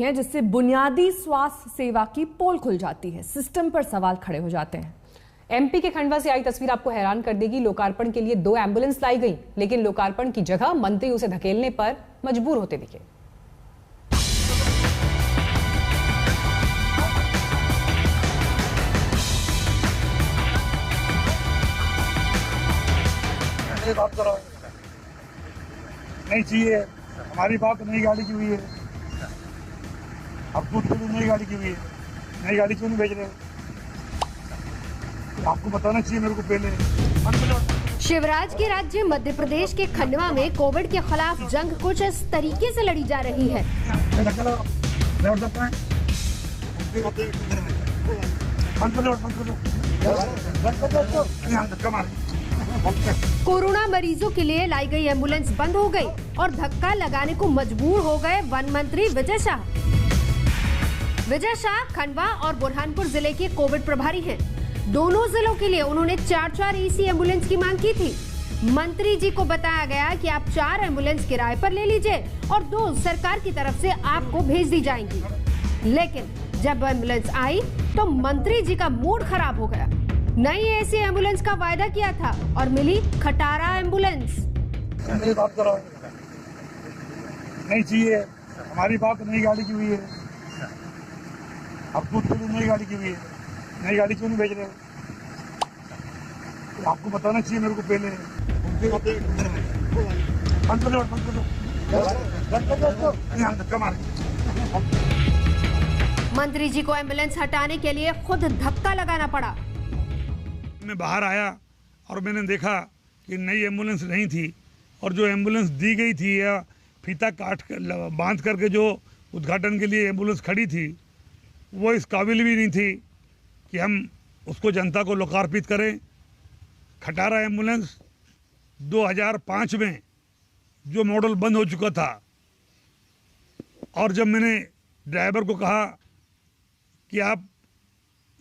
है जिससे बुनियादी स्वास्थ्य सेवा की पोल खुल जाती है। सिस्टम पर सवाल खड़े हो जाते हैं। एमपी के खंडवा से आई तस्वीर आपको हैरान कर देगी। लोकार्पण के लिए 2 एम्बुलेंस लाई गई, लेकिन लोकार्पण की जगह मंत्री उसे धकेलने पर मजबूर होते दिखे। बात करो नहीं चाहिए, हमारी बात नई गाड़ी की हुई है। अब खुद के लिए नई गाड़ी की हुई है, नई गाड़ी क्यों नहीं भेज रहे? आपको बताना चाहिए मेरे को पहले। शिवराज के राज्य मध्य प्रदेश के खंडवा में कोविड के खिलाफ जंग कुछ इस तरीके से लड़ी जा रही है। कोरोना मरीजों के लिए लाई गई एम्बुलेंस बंद हो गई और धक्का लगाने को मजबूर हो गए वन मंत्री विजय शाह। विजय शाह खंडवा और बुरहानपुर जिले के कोविड प्रभारी हैं। दोनों जिलों के लिए उन्होंने 4-4 एसी एम्बुलेंस की मांग की थी। मंत्री जी को बताया गया कि आप 4 एम्बुलेंस किराए पर ले लीजिए और 2 सरकार की तरफ से आपको भेज दी जाएंगी। लेकिन जब एम्बुलेंस आई तो मंत्री जी का मूड खराब हो गया। नई एसी एम्बुलेंस का वायदा किया था और मिली खटारा एम्बुलेंस। बात करो नहीं चाहिए, हमारी बात नई गाड़ी की हुई है। अब खुद के लिए नई गाड़ी की हुई है, नई गाड़ी क्यों नहीं भेज रहे? आपको बताना चाहिए मेरे को पहले। मंत्री जी को एम्बुलेंस हटाने के लिए खुद धक्का लगाना पड़ा। मैं बाहर आया और मैंने देखा कि नई एम्बुलेंस नहीं थी और जो एम्बुलेंस दी गई थी या फीता काट कर बांध करके जो उद्घाटन के लिए एम्बुलेंस खड़ी थी वो इस काबिल भी नहीं थी कि हम उसको जनता को लोकार्पित करें। खटारा एम्बुलेंस 2005 में जो मॉडल बंद हो चुका था और जब मैंने ड्राइवर को कहा कि आप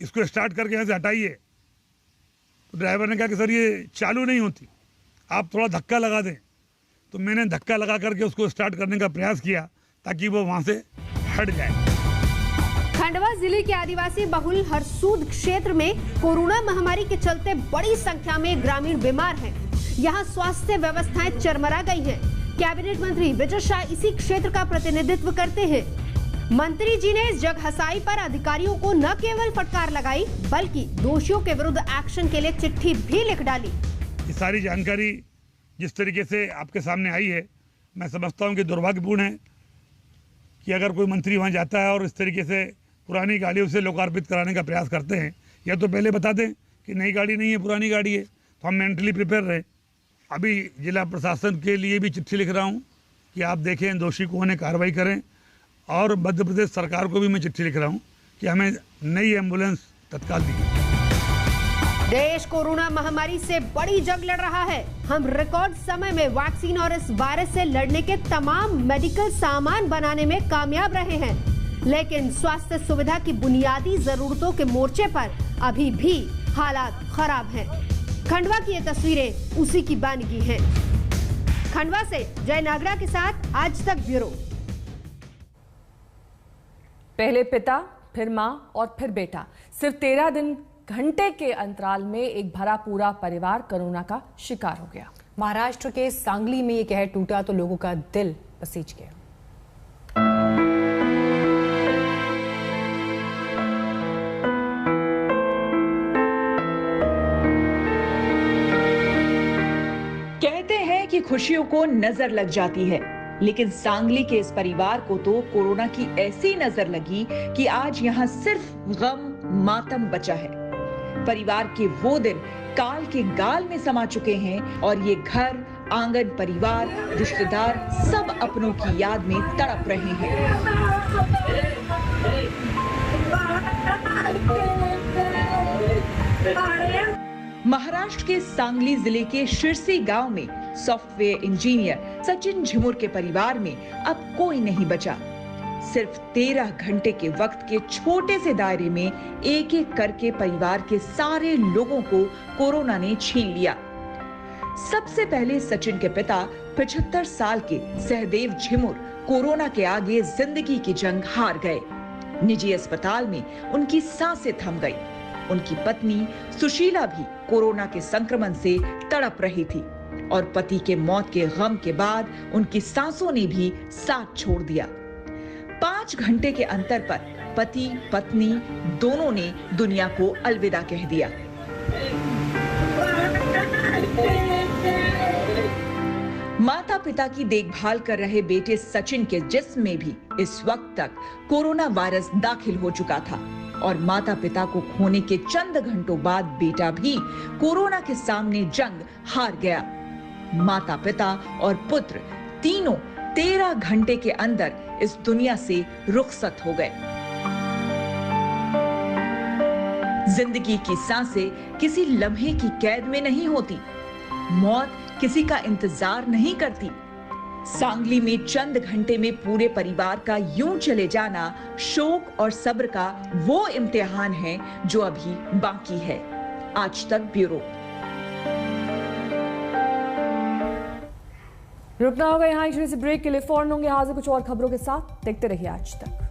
इसको स्टार्ट करके यहाँ से हटाइए तो ड्राइवर ने कहा कि सर ये चालू नहीं होती, आप थोड़ा धक्का लगा दें। तो मैंने धक्का लगा करके उसको स्टार्ट करने का प्रयास किया ताकि वो वहाँ से हट जाए। खंडवा जिले के आदिवासी बहुल हरसूद क्षेत्र में कोरोना महामारी के चलते बड़ी संख्या में ग्रामीण बीमार हैं। यहाँ स्वास्थ्य व्यवस्थाएं चरमरा गई हैं। कैबिनेट मंत्री विजय शाह इसी क्षेत्र का प्रतिनिधित्व करते हैं। मंत्री जी ने इस जगहसाई पर अधिकारियों को न केवल फटकार लगाई बल्कि दोषियों के विरुद्ध एक्शन के लिए चिट्ठी भी लिख डाली। ये सारी जानकारी जिस तरीके से आपके सामने आई है, मैं समझता हूँ कि दुर्भाग्यपूर्ण है कि अगर कोई मंत्री वहाँ जाता है और इस तरीके से पुरानी गाड़ियों से लोकार्पित कराने का प्रयास करते हैं, या तो पहले बता दें कि नई गाड़ी नहीं है पुरानी गाड़ी है, तो हम मेंटली प्रिपेयर रहें। अभी जिला प्रशासन के लिए भी चिट्ठी लिख रहा हूँ कि आप देखें, दोषी को उन्हें कार्रवाई करें और मध्य प्रदेश सरकार को भी मैं चिट्ठी लिख रहा हूँ कि हमें नई एम्बुलेंस तत्काल दी। देश कोरोना महामारी से बड़ी जंग लड़ रहा है। हम रिकॉर्ड समय में वैक्सीन और इस वायरस से लड़ने के तमाम मेडिकल सामान बनाने में कामयाब रहे हैं, लेकिन स्वास्थ्य सुविधा की बुनियादी जरूरतों के मोर्चे पर अभी भी हालात खराब हैं। खंडवा की ये तस्वीरें उसी की बानगी हैं। खंडवा से जय नागरा के साथ आज तक ब्यूरो। पहले पिता, फिर मां और फिर बेटा। सिर्फ 13 घंटे के अंतराल में एक भरा पूरा परिवार कोरोना का शिकार हो गया। महाराष्ट्र के सांगली में ये कहर टूटा तो लोगों का दिल पसीज गया। कहते हैं कि खुशियों को नजर लग जाती है, लेकिन सांगली के इस परिवार को तो कोरोना की ऐसी नजर लगी कि आज यहाँ सिर्फ गम मातम बचा है। परिवार के वो दिन काल के गाल में समा चुके हैं और ये घर, आंगन, परिवार, रिश्तेदार सब अपनों की याद में तड़प रहे हैं। महाराष्ट्र के सांगली जिले के शिरसी गांव में सॉफ्टवेयर इंजीनियर सचिन झिमुर के परिवार में अब कोई नहीं बचा। सिर्फ 13 घंटे के वक्त के छोटे से दायरे में एक एक करके परिवार के सारे लोगों को कोरोना ने छीन लिया। सबसे पहले सचिन के पिता 75 साल के सहदेव झिमुर कोरोना के आगे जिंदगी की जंग हार गए। निजी अस्पताल में उनकी सांसें थम गई। उनकी पत्नी सुशीला भी कोरोना के संक्रमण से तड़प रही थी और पति के मौत के गम के बाद उनकी सांसों ने भी साथ छोड़ दिया। 5 घंटे के अंतर पर पति पत्नी दोनों ने दुनिया को अलविदा कह दिया। माता पिता की देखभाल कर रहे बेटे सचिन के जिस्म में भी इस वक्त तक कोरोना वायरस दाखिल हो चुका था और माता पिता को खोने के चंद घंटों बाद बेटा भी कोरोना के सामने जंग हार गया। माता पिता और पुत्र तीनों 13 घंटे के अंदर इस दुनिया से रुखसत हो गए। जिंदगी की सांसें किसी लम्हे की कैद में नहीं होती। मौत किसी का इंतजार नहीं करती। सांगली में चंद घंटे में पूरे परिवार का यूं चले जाना शोक और सब्र का वो इम्तिहान है जो अभी बाकी है। आज तक ब्यूरो। रुकना होगा यहाँ, एक छोटे से ब्रेक के लिए। फौरन होंगे हाजिर कुछ और खबरों के साथ। देखते रहिए आज तक।